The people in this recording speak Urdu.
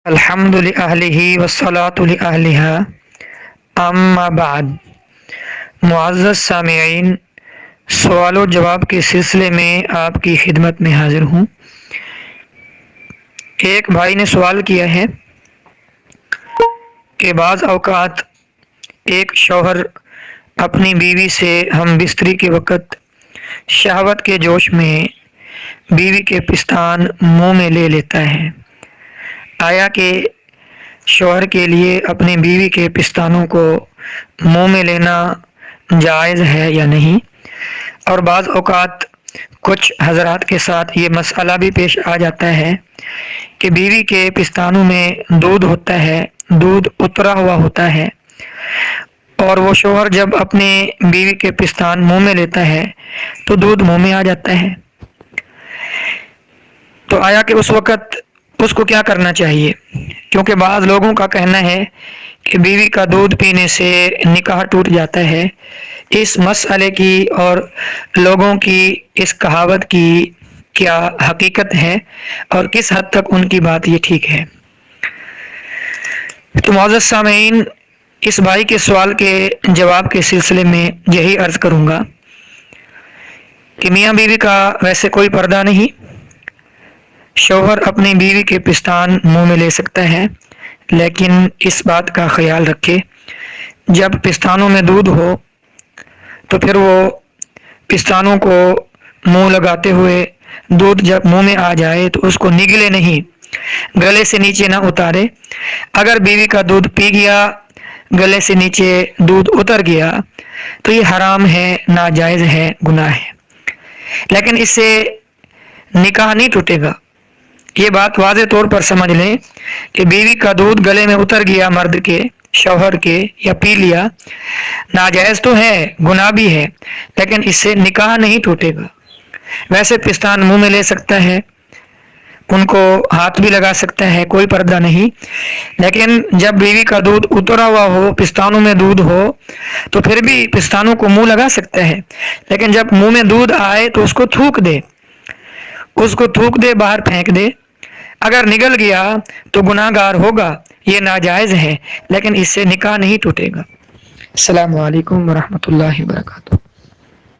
الحمد للہ والصلاة لأہلہا اما بعد۔ معزز سامعین، سوال و جواب کے سلسلے میں آپ کی خدمت میں حاضر ہوں۔ ایک بھائی نے سوال کیا ہے کہ بعض اوقات ایک شوہر اپنی بیوی سے ہم بستری کے وقت شہوت کے جوش میں بیوی کے پستان منہ میں لے لیتا ہے۔ آیا کہ شوہر کے لیے اپنی بیوی کے پستانوں کو منہ میں لینا جائز ہے یا نہیں؟ اور بعض اوقات کچھ حضرات کے ساتھ یہ مسئلہ بھی پیش آ جاتا ہے کہ بیوی کے پستانوں میں دودھ ہوتا ہے، دودھ اترا ہوا ہوتا ہے، اور وہ شوہر جب اپنے بیوی کے پستان منہ میں لیتا ہے تو دودھ منہ میں آ جاتا ہے۔ تو آیا کہ اس وقت اس کو کیا کرنا چاہیے؟ کیونکہ بعض لوگوں کا کہنا ہے کہ بیوی کا دودھ پینے سے نکاح ٹوٹ جاتا ہے۔ اس مسئلے کی اور لوگوں کی اس کہاوت کی کیا حقیقت ہے اور کس حد تک ان کی بات یہ ٹھیک ہے؟ تو معزز سامعین، اس بھائی کے سوال کے جواب کے سلسلے میں یہی عرض کروں گا کہ میاں بیوی کا ویسے کوئی پردہ نہیں۔ شوہر اپنی بیوی کے پستان منہ میں لے سکتا ہے، لیکن اس بات کا خیال رکھے جب پستانوں میں دودھ ہو تو پھر وہ پستانوں کو منہ لگاتے ہوئے دودھ جب منہ میں آ جائے تو اس کو نگلے نہیں، گلے سے نیچے نہ اتارے۔ اگر بیوی کا دودھ پی گیا، گلے سے نیچے دودھ اتر گیا تو یہ حرام ہے، ناجائز ہے، گناہ ہے، لیکن اس سے نکاح نہیں ٹوٹے گا۔ یہ بات واضح طور پر سمجھ لیں کہ بیوی کا دودھ گلے میں اتر گیا، مرد کے، شوہر کے، یا پی لیا، ناجائز تو ہے، گناہ بھی ہے، لیکن اس سے نکاح نہیں ٹوٹے گا۔ ویسے پستان منہ میں لے سکتا ہے، ان کو ہاتھ بھی لگا سکتا ہے، کوئی پردہ نہیں، لیکن جب بیوی کا دودھ اترا ہوا ہو، پستانوں میں دودھ ہو تو پھر بھی پستانوں کو منہ لگا سکتا ہے، لیکن جب منہ میں دودھ آئے تو اس کو تھوک دے، باہر پھینک دے۔ اگر نگل گیا تو گناہ گار ہوگا، یہ ناجائز ہے، لیکن اس سے نکاح نہیں ٹوٹے گا۔ السلام علیکم ورحمۃ اللہ وبرکاتہ۔